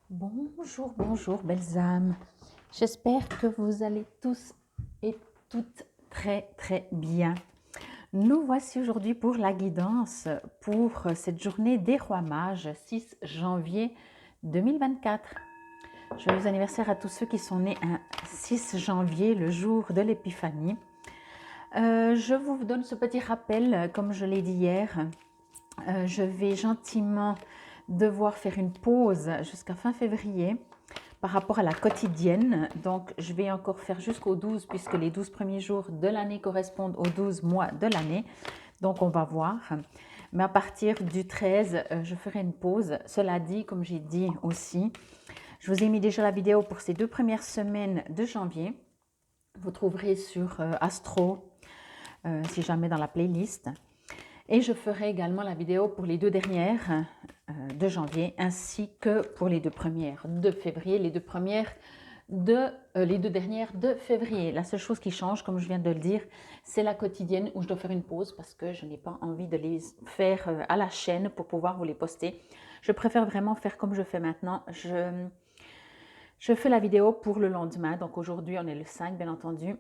Bonjour, bonjour, belles âmes. J'espère que vous allez tous et toutes très bien. Nous voici aujourd'hui pour la guidance pour cette journée des Rois Mages, 6 janvier 2024. Joyeux anniversaire à tous ceux qui sont nés un 6 janvier, le jour de l'épiphanie. Je vous donne ce petit rappel, comme je l'ai dit hier. Je vais gentiment devoir faire une pause jusqu'à fin février par rapport à la quotidienne. Donc, je vais encore faire jusqu'au 12 puisque les 12 premiers jours de l'année correspondent aux 12 mois de l'année. Donc, on va voir. Mais à partir du 13, je ferai une pause. Cela dit, comme j'ai dit aussi, je vous ai mis déjà la vidéo pour ces 2 premières semaines de janvier. Vous trouverez sur Astro, si jamais dans la playlist. Et je ferai également la vidéo pour les 2 dernières de janvier ainsi que pour les 2 premières de février, les 2 dernières de février. La seule chose qui change, comme je viens de le dire, c'est la quotidienne où je dois faire une pause parce que je n'ai pas envie de les faire à la chaîne pour pouvoir vous les poster. Je préfère vraiment faire comme je fais maintenant. Je fais la vidéo pour le lendemain. Donc aujourd'hui, on est le 5, bien entendu.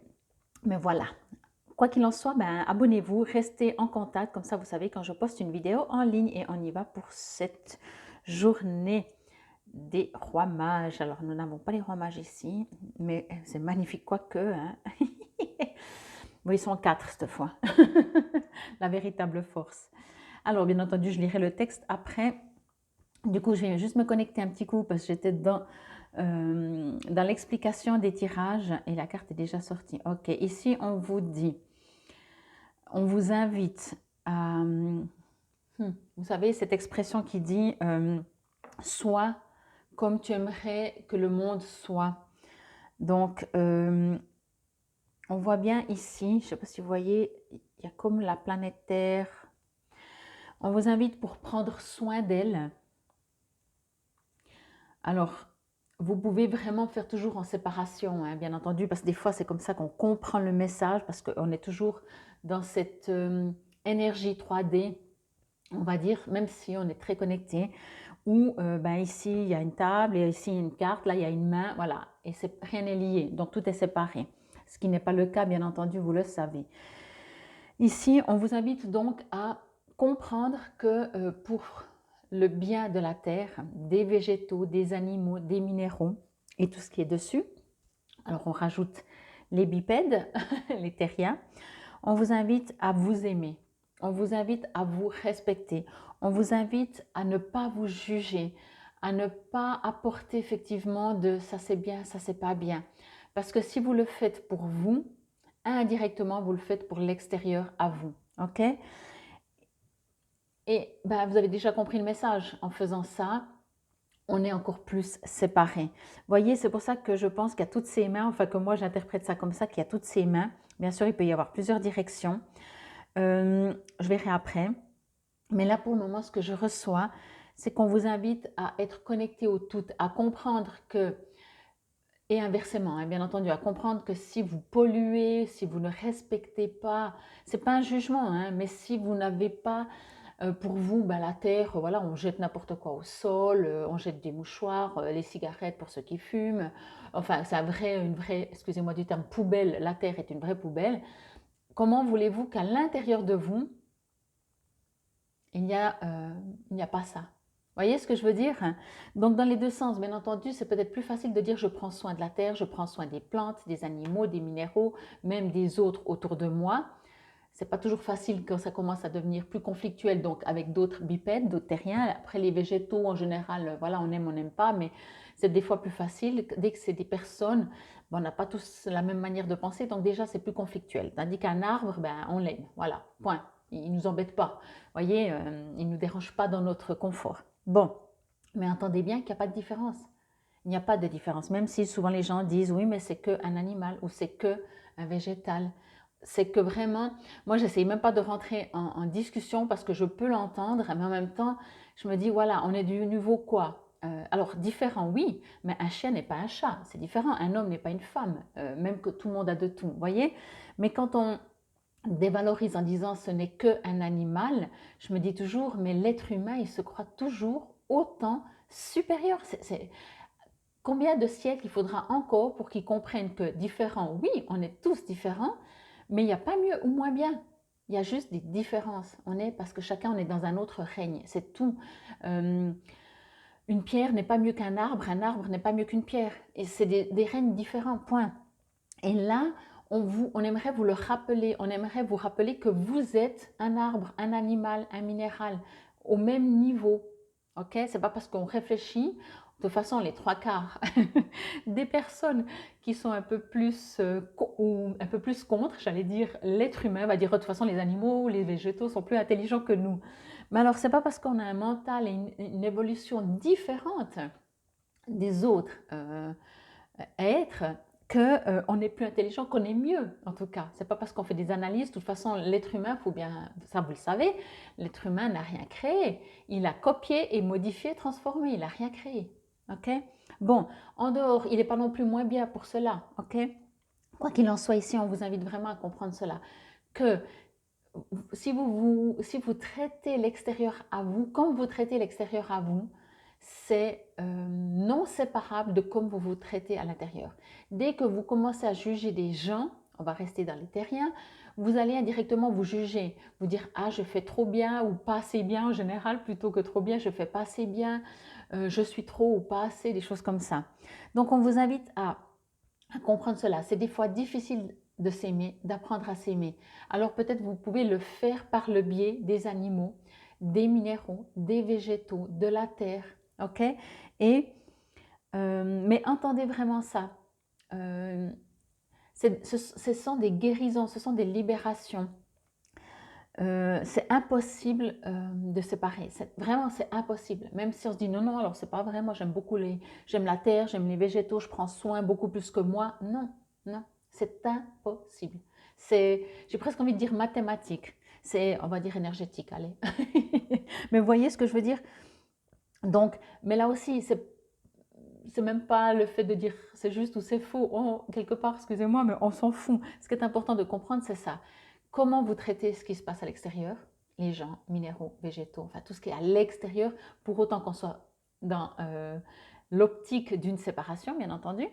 Mais voilà. Quoi qu'il en soit, abonnez-vous, restez en contact, comme ça vous savez quand je poste une vidéo en ligne et on y va pour cette journée des rois mages. Alors nous n'avons pas les rois mages ici, mais c'est magnifique quoique. Hein? Bon, ils sont 4 cette fois, la véritable force. Alors bien entendu, je lirai le texte après. Du coup, je vais juste me connecter un petit coup parce que j'étais dans l'explication des tirages et la carte est déjà sortie. Ok, ici on vous dit... On vous invite à, vous savez, cette expression qui dit sois comme tu aimerais que le monde soit. Donc, on voit bien ici, je ne sais pas si vous voyez, il y a comme la planète Terre. On vous invite pour prendre soin d'elle. Alors, vous pouvez vraiment faire toujours en séparation, hein, bien entendu, parce que des fois, c'est comme ça qu'on comprend le message, parce qu'on est toujours dans cette énergie 3D, on va dire, même si on est très connecté, où ici, il y a une table, et ici, il y a une carte, là, il y a une main, voilà, et rien n'est lié, donc tout est séparé. Ce qui n'est pas le cas, bien entendu, vous le savez. Ici, on vous invite donc à comprendre que pour le bien de la terre, des végétaux, des animaux, des minéraux et tout ce qui est dessus, alors on rajoute les bipèdes, les terriens, on vous invite à vous aimer, on vous invite à vous respecter, on vous invite à ne pas vous juger, à ne pas apporter effectivement de ça c'est bien, ça c'est pas bien. Parce que si vous le faites pour vous, indirectement vous le faites pour l'extérieur à vous. Ok? Et vous avez déjà compris le message. En faisant ça, on est encore plus séparés. Voyez, c'est pour ça que je pense qu'il y a toutes ces mains, enfin que moi j'interprète ça comme ça, qu'il y a toutes ces mains. Bien sûr, il peut y avoir plusieurs directions. Je verrai après. Mais là, pour le moment, ce que je reçois, c'est qu'on vous invite à être connecté au tout, à comprendre que, et inversement, hein, bien entendu, à comprendre que si vous polluez, si vous ne respectez pas, c'est pas un jugement, hein, mais si vous n'avez pas pour vous, la terre, voilà, on jette n'importe quoi au sol, on jette des mouchoirs, les cigarettes pour ceux qui fument. Enfin, c'est une vraie, excusez-moi du terme, poubelle. La terre est une vraie poubelle. Comment voulez-vous qu'à l'intérieur de vous, il n'y a pas ça? Vous voyez ce que je veux dire? Donc, dans les deux sens, bien entendu, c'est peut-être plus facile de dire je prends soin de la terre, je prends soin des plantes, des animaux, des minéraux, même des autres autour de moi. C'est pas toujours facile quand ça commence à devenir plus conflictuel, donc avec d'autres bipèdes, d'autres terriens. Après, les végétaux, en général, voilà, on n'aime pas, mais c'est des fois plus facile. Dès que c'est des personnes, on n'a pas tous la même manière de penser, donc déjà, c'est plus conflictuel. Tandis qu'un arbre, on l'aime, voilà, point. Il ne nous embête pas, vous voyez, il ne nous dérange pas dans notre confort. Bon, mais entendez bien qu'il n'y a pas de différence. Il n'y a pas de différence, même si souvent les gens disent oui, mais c'est qu'un animal ou c'est qu'un végétal. C'est que vraiment, moi, j'essaye même pas de rentrer en discussion parce que je peux l'entendre, mais en même temps, je me dis, voilà, on est du nouveau quoi? Alors, différent, oui, mais un chien n'est pas un chat, c'est différent. Un homme n'est pas une femme, même que tout le monde a de tout, vous voyez? Mais quand on dévalorise en disant ce n'est qu'un animal, je me dis toujours, mais l'être humain, il se croit toujours autant supérieur. combien de siècles il faudra encore pour qu'ils comprennent que différents, oui, on est tous différents, mais il n'y a pas mieux ou moins bien. Il y a juste des différences. Parce que chacun, on est dans un autre règne. C'est tout. Une pierre n'est pas mieux qu'un arbre n'est pas mieux qu'une pierre. Et c'est des règnes différents, point. Et là, on aimerait vous le rappeler, on aimerait vous rappeler que vous êtes un arbre, un animal, un minéral, au même niveau. Ok? C'est pas parce qu'on réfléchit, de toute façon, les trois quarts des personnes qui sont un peu plus ou un peu plus contre, j'allais dire, l'être humain, va dire de toute façon les animaux, les végétaux sont plus intelligents que nous. Mais alors, c'est pas parce qu'on a un mental et une évolution différente des autres êtres qu'on est plus intelligent, qu'on est mieux, en tout cas. C'est pas parce qu'on fait des analyses. De toute façon, l'être humain, faut bien, ça vous le savez, l'être humain n'a rien créé. Il a copié et modifié, transformé. Il n'a rien créé. Ok? Bon, en dehors, il n'est pas non plus moins bien pour cela. Ok? Quoi qu'il en soit, ici, on vous invite vraiment à comprendre cela. Que si vous traitez l'extérieur à vous, comme vous traitez l'extérieur à vous, c'est non séparable de comme vous vous traitez à l'intérieur. Dès que vous commencez à juger des gens, on va rester dans les terriens, vous allez indirectement vous juger, vous dire « Ah, je fais trop bien ou pas assez bien » en général, plutôt que trop bien, je fais pas assez bien, je suis trop ou pas assez, des choses comme ça. Donc, on vous invite à comprendre cela. C'est des fois difficile de s'aimer, d'apprendre à s'aimer. Alors peut-être vous pouvez le faire par le biais des animaux, des minéraux, des végétaux, de la terre, ok? Mais entendez vraiment ça. Ce sont des guérisons, ce sont des libérations. C'est impossible de séparer. Vraiment, c'est impossible. Même si on se dit non, non, alors c'est pas vrai. Moi, j'aime la terre, j'aime les végétaux, je prends soin beaucoup plus que moi. Non, non, c'est impossible. J'ai presque envie de dire mathématique. On va dire énergétique, allez. Mais vous voyez ce que je veux dire? Donc, mais là aussi, c'est même pas le fait de dire c'est juste ou c'est faux. Quelque part, excusez-moi, mais on s'en fout. Ce qui est important de comprendre, c'est ça. Comment vous traitez ce qui se passe à l'extérieur, les gens, minéraux, végétaux, enfin tout ce qui est à l'extérieur, pour autant qu'on soit dans l'optique d'une séparation, bien entendu.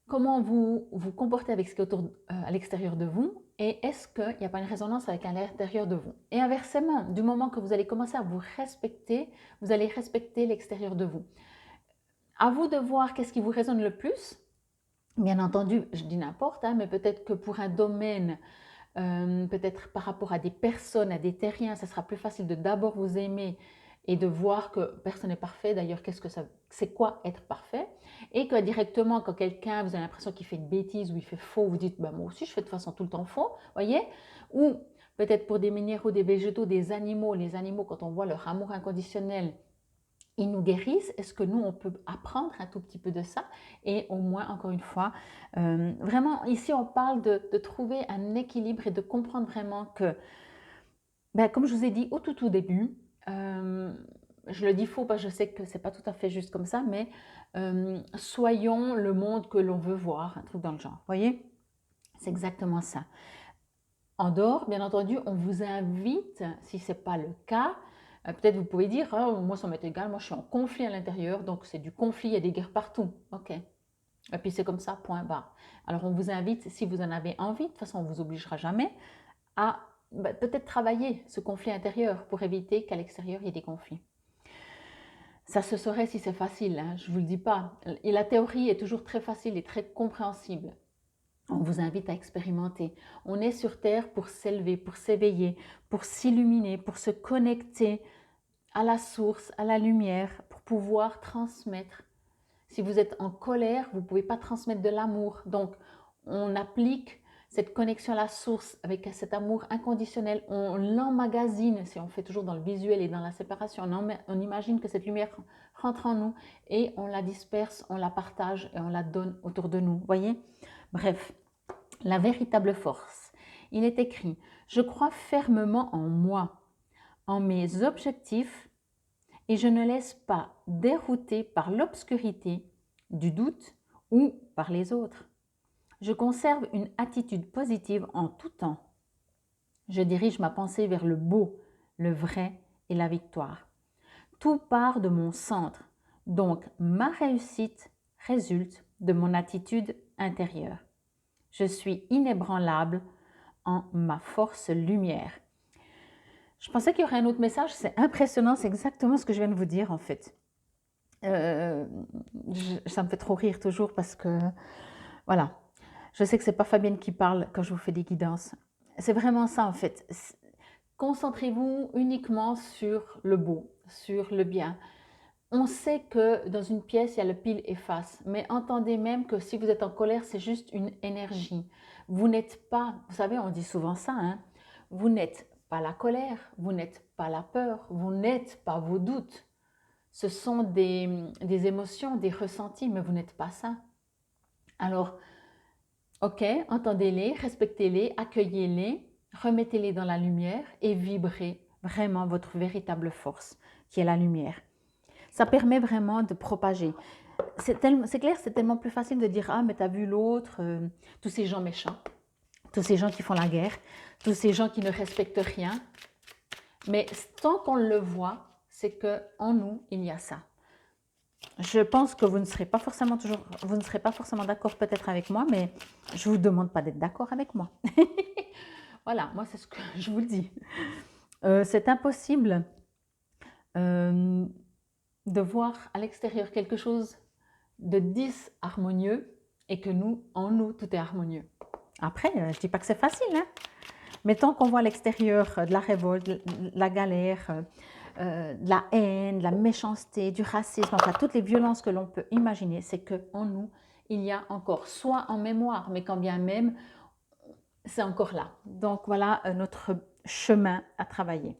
Comment vous vous comportez avec ce qui est à l'extérieur de vous, et est-ce qu'il n'y a pas une résonance avec l'intérieur de vous? Et inversement, du moment que vous allez commencer à vous respecter, vous allez respecter l'extérieur de vous. À vous de voir qu'est-ce qui vous résonne le plus. Bien entendu, je dis n'importe, mais peut-être que pour un domaine, peut-être par rapport à des personnes, à des terriens, ça sera plus facile de d'abord vous aimer et de voir que personne n'est parfait. D'ailleurs, c'est quoi être parfait? Et que directement, quand quelqu'un, vous avez l'impression qu'il fait une bêtise ou il fait faux, vous dites, bah, moi aussi, je fais de toute façon tout le temps faux, voyez? Ou peut-être pour des minéraux, des végétaux, des animaux, les animaux, quand on voit leur amour inconditionnel, ils nous guérissent. Est-ce que nous, on peut apprendre un tout petit peu de ça? Et au moins, encore une fois, vraiment, ici, on parle de trouver un équilibre et de comprendre vraiment que, comme je vous ai dit au tout début, je le dis faux parce que je sais que c'est pas tout à fait juste comme ça, mais soyons le monde que l'on veut voir, un truc dans le genre. Vous voyez? C'est exactement ça. En dehors, bien entendu, on vous invite, si ce n'est pas le cas, peut-être vous pouvez dire, oh, moi ça m'est égal, moi je suis en conflit à l'intérieur, donc c'est du conflit, il y a des guerres partout. Ok. Et puis c'est comme ça, point barre. Alors on vous invite, si vous en avez envie, de toute façon on ne vous obligera jamais, à peut-être travailler ce conflit intérieur pour éviter qu'à l'extérieur il y ait des conflits. Ça se saurait si c'est facile, hein, je ne vous le dis pas. Et la théorie est toujours très facile et très compréhensible. On vous invite à expérimenter. On est sur Terre pour s'élever, pour s'éveiller, pour s'illuminer, pour se connecter à la source, à la lumière, pour pouvoir transmettre. Si vous êtes en colère, vous ne pouvez pas transmettre de l'amour. Donc, on applique cette connexion à la source avec cet amour inconditionnel. On l'emmagasine, si on fait toujours dans le visuel et dans la séparation, on imagine que cette lumière rentre en nous et on la disperse, on la partage et on la donne autour de nous. Voyez? Bref, la véritable force. Il est écrit « Je crois fermement en moi, en mes objectifs et je ne laisse pas dérouter par l'obscurité, du doute ou par les autres. Je conserve une attitude positive en tout temps. Je dirige ma pensée vers le beau, le vrai et la victoire. Tout part de mon centre, donc ma réussite résulte de mon attitude intérieure. Je suis inébranlable en ma force lumière. Je pensais qu'il y aurait un autre message, c'est impressionnant, c'est exactement ce que je viens de vous dire en fait. Euh, Ça me fait trop rire toujours parce que, voilà, je sais que c'est pas Fabienne qui parle quand je vous fais des guidances. C'est vraiment ça en fait. Concentrez-vous uniquement sur le beau, sur le bien. On sait que dans une pièce, il y a le pile et face, mais entendez même que si vous êtes en colère, c'est juste une énergie. Vous n'êtes pas, vous savez, on dit souvent ça, hein, vous n'êtes pas la colère, vous n'êtes pas la peur, vous n'êtes pas vos doutes. Ce sont des émotions, des ressentis, mais vous n'êtes pas ça. Alors, ok, entendez-les, respectez-les, accueillez-les, remettez-les dans la lumière et vibrez vraiment votre véritable force, qui est la lumière. Ça permet vraiment de propager. C'est clair, c'est tellement plus facile de dire « Ah, mais t'as vu l'autre, tous ces gens méchants, tous ces gens qui font la guerre, tous ces gens qui ne respectent rien. » Mais tant qu'on le voit, c'est qu'en nous, il y a ça. Je pense que vous ne serez pas forcément d'accord peut-être avec moi, mais je ne vous demande pas d'être d'accord avec moi. Voilà, moi c'est ce que je vous le dis. C'est impossible de voir à l'extérieur quelque chose de disharmonieux et que nous, en nous, tout est harmonieux. Après, je ne dis pas que c'est facile, hein, mais tant qu'on voit à l'extérieur de la révolte, de la galère, de la haine, de la méchanceté, du racisme, enfin toutes les violences que l'on peut imaginer, c'est qu'en nous, il y a encore, soit en mémoire, mais quand bien même, c'est encore là. Donc voilà notre chemin à travailler.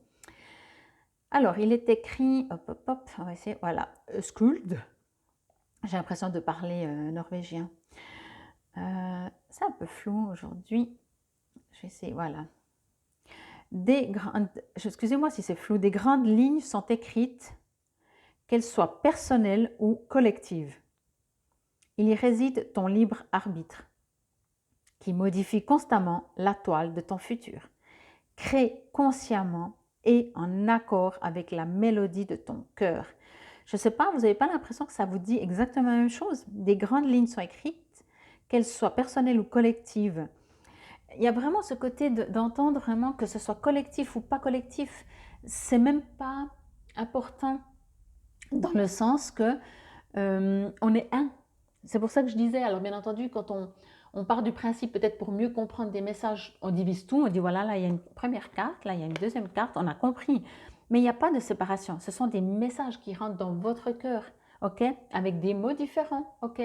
Alors, il est écrit, on va essayer, voilà, Skuld. J'ai l'impression de parler norvégien. C'est un peu flou aujourd'hui. Je vais essayer, voilà. Excusez-moi si c'est flou, des grandes lignes sont écrites, qu'elles soient personnelles ou collectives. Il y réside ton libre arbitre, qui modifie constamment la toile de ton futur. Crée consciemment et en accord avec la mélodie de ton cœur. Je ne sais pas, vous n'avez pas l'impression que ça vous dit exactement la même chose? Des grandes lignes sont écrites, qu'elles soient personnelles ou collectives. Il y a vraiment ce côté d'entendre vraiment que ce soit collectif ou pas collectif. C'est même pas important dans le sens que on est un. C'est pour ça que je disais, alors bien entendu, quand on part du principe, peut-être pour mieux comprendre des messages, on divise tout, on dit voilà, là il y a une première carte, là il y a une deuxième carte, on a compris. Mais il n'y a pas de séparation, ce sont des messages qui rentrent dans votre cœur, ok? Avec des mots différents, ok?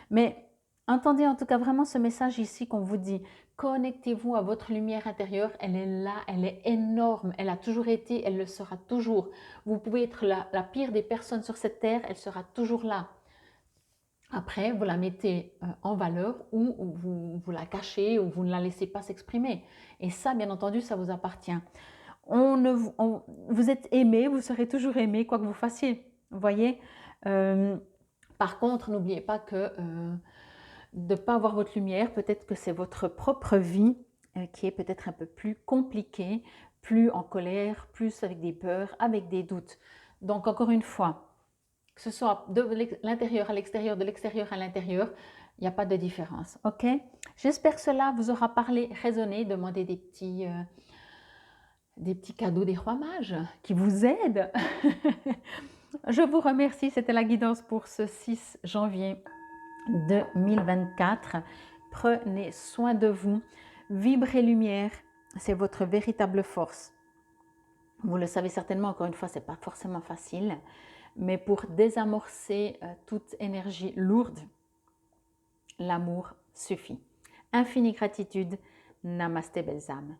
Mais entendez en tout cas vraiment ce message ici qu'on vous dit. Connectez-vous à votre lumière intérieure, elle est là, elle est énorme, elle a toujours été, elle le sera toujours. Vous pouvez être la pire des personnes sur cette terre, elle sera toujours là. Après, vous la mettez en valeur ou vous la cachez ou vous ne la laissez pas s'exprimer. Et ça, bien entendu, ça vous appartient. Vous êtes aimé, vous serez toujours aimé, quoi que vous fassiez. Vous voyez Par contre, n'oubliez pas que de ne pas avoir votre lumière, peut-être que c'est votre propre vie qui est peut-être un peu plus compliquée, plus en colère, plus avec des peurs, avec des doutes. Donc, encore une fois, que ce soit de l'intérieur à l'extérieur, de l'extérieur à l'intérieur, il n'y a pas de différence. Ok? J'espère que cela vous aura parlé, résonné, demandé des petits cadeaux des rois mages qui vous aident. Je vous remercie. C'était la guidance pour ce 6 janvier 2024. Prenez soin de vous. Vibrez lumière. C'est votre véritable force. Vous le savez certainement, encore une fois, ce n'est pas forcément facile. Mais pour désamorcer toute énergie lourde, l'amour suffit. Infinie gratitude. Namasté, belles âmes.